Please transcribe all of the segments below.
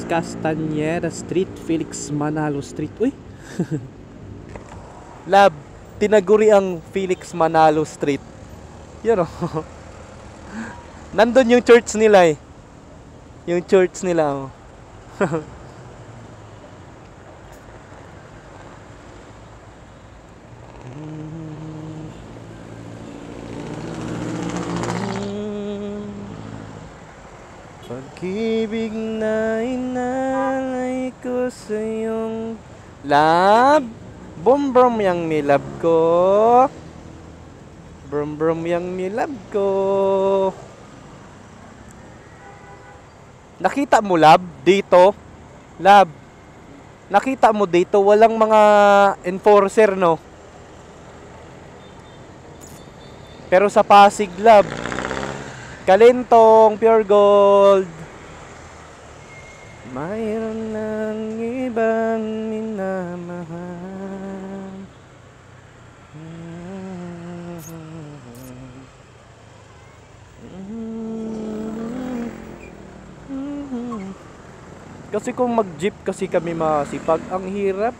Castañeda Street, Felix Manalo Street. Uy. Lab, tinaguri ang Felix Manalo Street. Yun oh. Nandun yung church nila eh. Yung church nila oh. Pag-ibig na inalay ko sa iyong lab. Brum brum yang nilab ko. Brum brum yang nilab ko. Nakita mo lab dito? Lab. Nakita mo dito walang mga enforcer no? Pero sa Pasig lab, Kalentong, Pure Gold. Mayroon ng ibang minamahal. Kasi kung mag-jeep kasi kami masipag, ang hirap.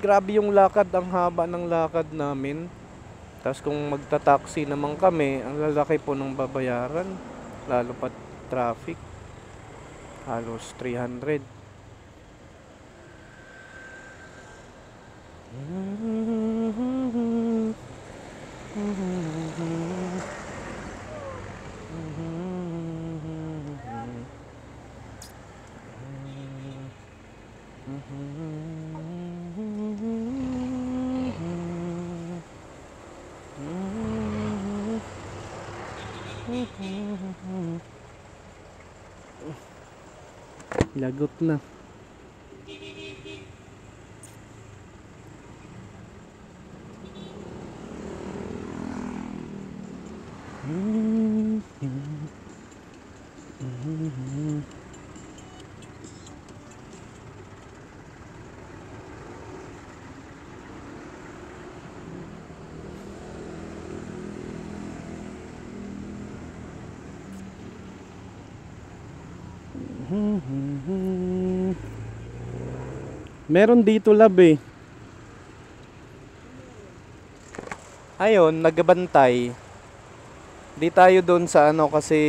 Grabe yung lakad, ang haba ng lakad namin. Tapos kung magta-taxi naman kami, ang lalaki po ng babayaran. Lalo pa traffic. Halos 300. Lagot na. Meron dito lab eh. Ayun, nagbantay. Di tayo doon sa ano kasi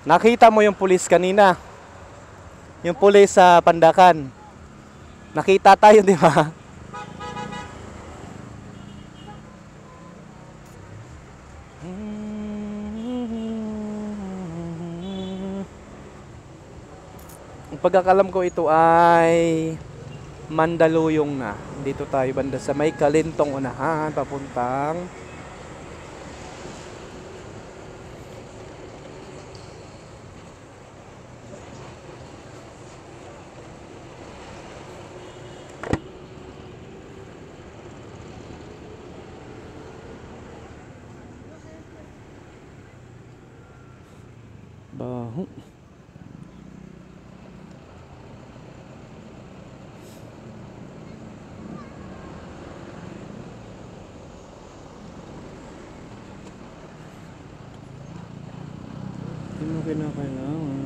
nakita mo yung pulis kanina? Yung pulis sa Pandakan. Nakita tayo, di ba? Ang pagkakalam ko ito ay Mandaluyong na. Dito tayo banda sa may Kalentong unahan papuntang baho. Hindi mo kinakailangan.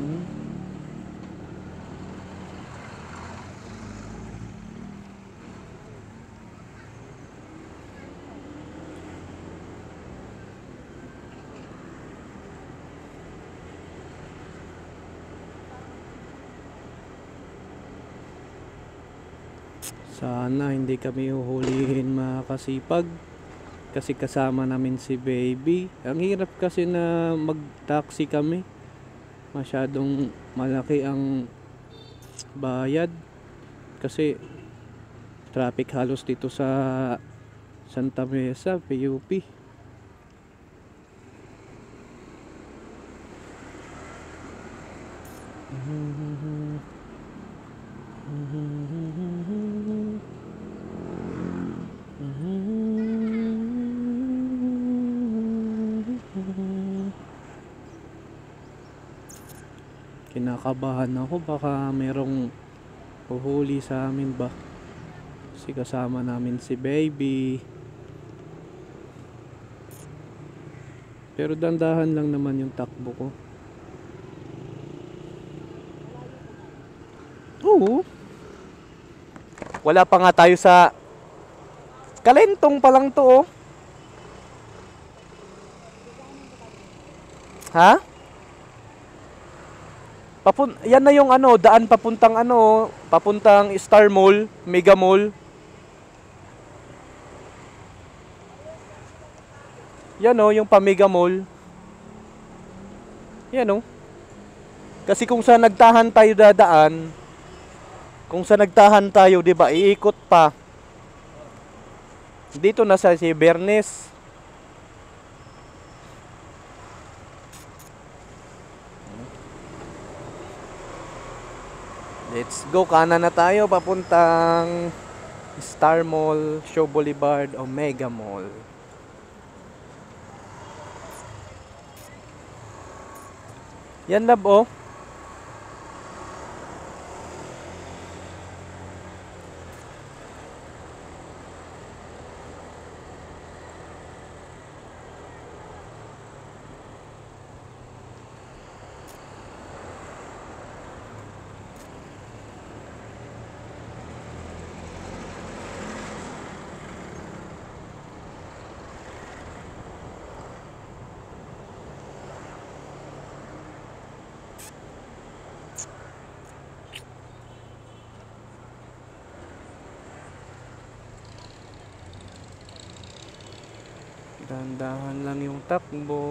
Sana hindi kami uhulihin mga kasipag kasi kasama namin si baby. Ang hirap kasi na mag-taxi kami. Masyadong malaki ang bayad kasi traffic halos dito sa Santa Mesa, PUP. Kinakabahan ako baka merong Huhuli sa amin ba? Kasi kasama namin si baby. Pero dandahan lang naman yung takbo ko. Oo. Wala pa nga tayo sa Kalentong pa lang to, oh. Ha? Yan na yung ano, daan papuntang ano, papuntang Star Mall, Mega Mall. Yan oh, yung pa-Mega Mall. Yan oh. Kasi kung sa nagtahan tayo dadaan, kung sa nagtahan tayo, 'di ba, iikot pa. Dito na sa si Bernes. Let's go, kanan na tayo papuntang Star Mall, Show Boulevard o Mega Mall. Yan lab oh. Dahan-dahan lang yung takbo.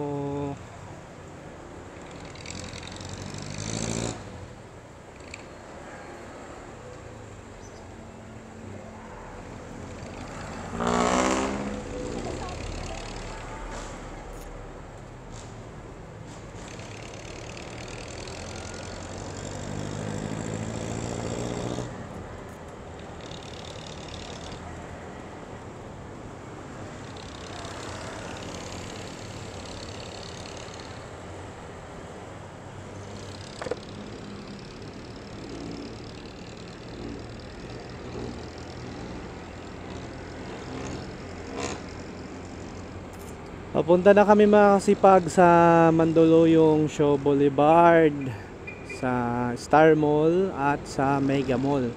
Papunta na kami mga kasipag sa Mandaluyong Show Boulevard, sa Star Mall at sa Mega Mall.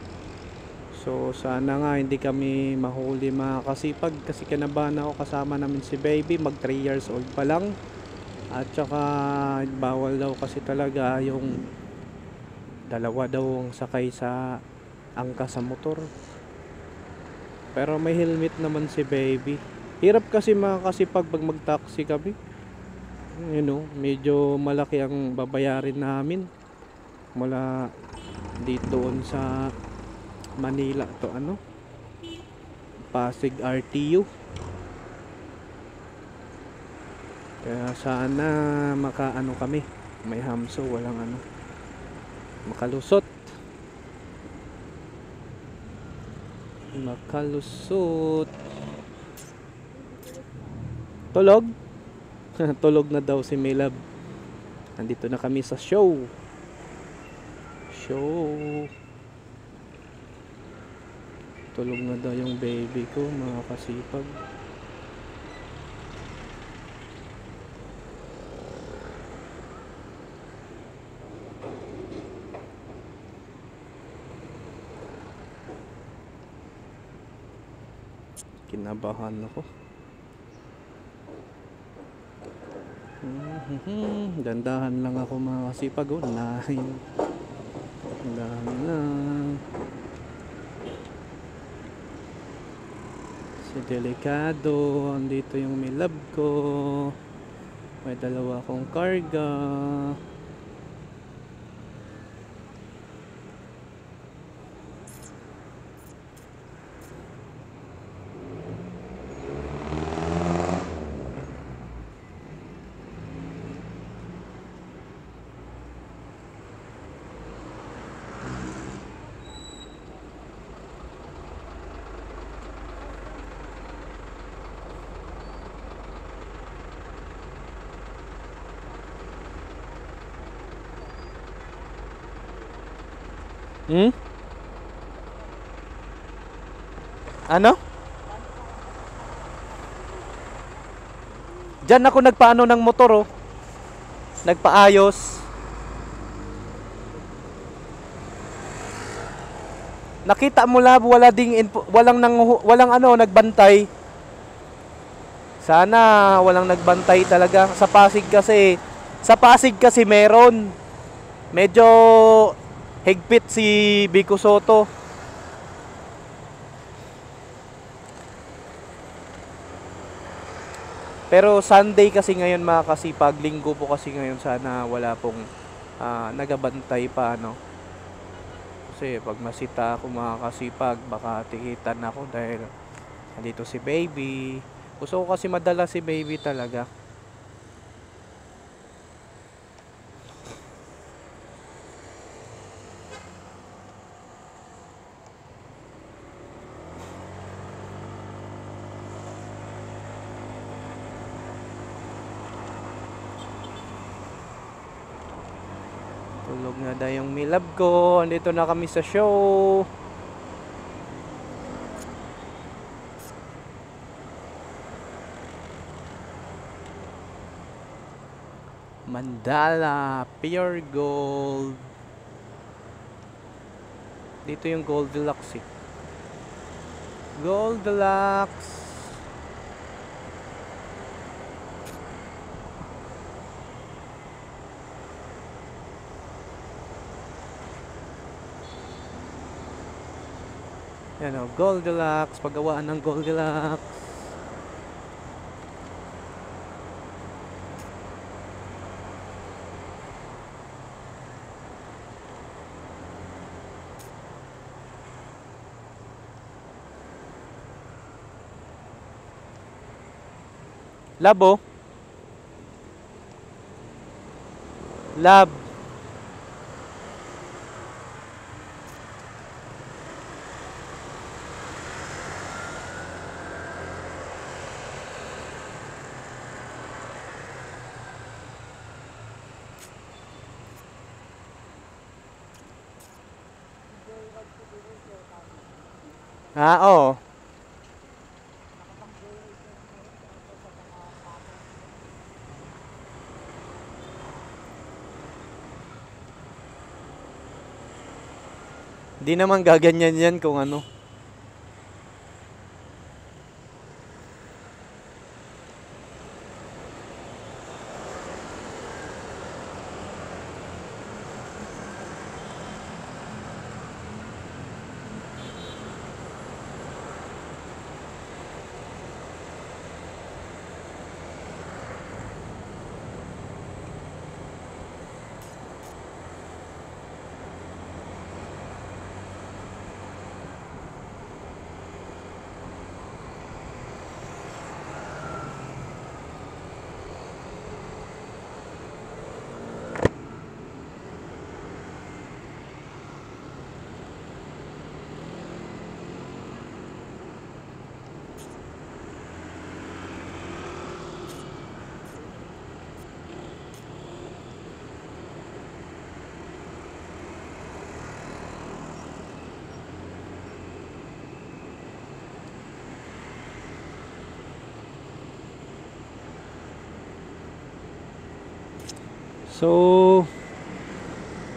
So sana nga hindi kami mahuli mga kasipag kasi kinabahan ako, kasama namin si baby, mag 3 years old pa lang. At saka bawal daw kasi talaga yung dalawa daw ang sakay sa angkas sa motor. Pero may helmet naman si baby. Hirap kasi mga kasipag pag mag-taxi kami. You know, medyo malaki ang babayarin namin. Mula dito sa Manila to ano? Pasig RTU. Kaya sana makaano kami. May hamso, walang ano. Makalusot. Makalusot. Tulog? Tulog na daw si Milab. Nandito na kami sa show. Tulog na daw yung baby ko mga kasipag. Kinabahan ako. Dandahan lang ako mga kasipag. Dandahan lang. Si Delikado. Andito yung Milab ko. May dalawa akong karga. Ano? Diyan ako nagpaano ng motor oh. Nagpaayos. Nakita mo lab, walang ano nagbantay. Sana walang nagbantay talaga sa Pasig kasi. Sa Pasig kasi meron. Medyo higpit si Vico Soto. Pero Sunday kasi ngayon mga kasipag, linggo po kasi ngayon, sana wala pong nagabantay pa ano. Kasi pag masita ako mga kasipag, baka tikitan ako dahil nandito si baby. Gusto ko kasi madala si baby talaga. Tulog na daw yung milab ko. Andito na kami sa show. Mandala Pure Gold. Dito yung Gold Deluxe eh. Gold Deluxe. Yan o, Goldilocks, paggawaan ng Goldilocks. Labo. Lab. Oo. Di naman gaganyan yan kung ano. So,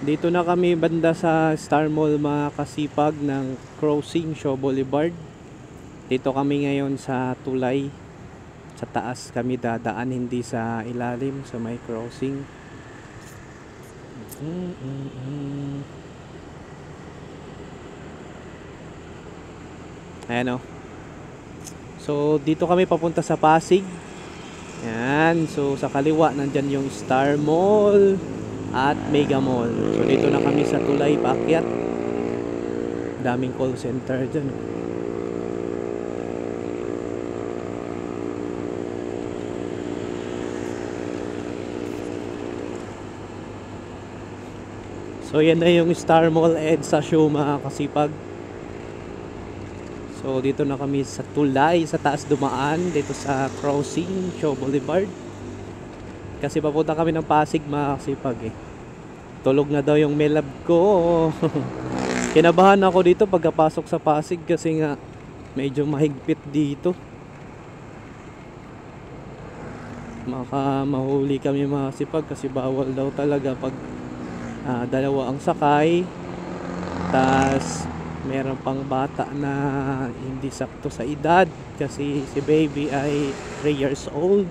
dito na kami banda sa Star Mall mga kasipag ng Crossing Shaw Boulevard. Dito kami ngayon sa tulay. Sa taas kami dadaan, hindi sa ilalim, sa may crossing. Ayan o. So, dito kami papunta sa Pasig. Yan, so sa kaliwa nandyan yung Star Mall at Mega Mall. So dito na kami sa tulay paakyat. Daming call center dyan. So yan na yung Star Mall EDSA show mga kasipag. So dito na kami sa tulay, sa taas dumaan, dito sa Crossing Shaw Boulevard. Kasi papunta kami ng Pasig mga kasipag eh. Tulog na daw yung melab ko. Kinabahan ako dito pagkapasok sa Pasig kasi nga medyo mahigpit dito. Mahuli kami mga kasipag kasi bawal daw talaga pag dalawa ang sakay, tas meron pang bata na hindi sakto sa edad kasi si baby ay 3 years old.